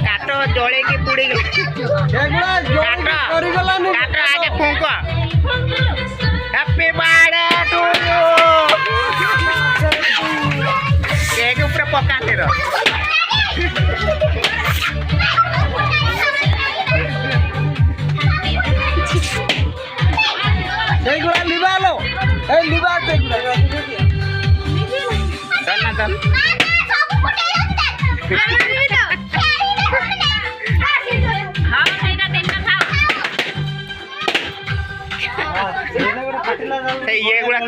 काट जड़े की पुड़ी काट आज फूक happy birthday to you cake ऊपर पकाते रहो लिबा लो लिबा चल ये गुड़ा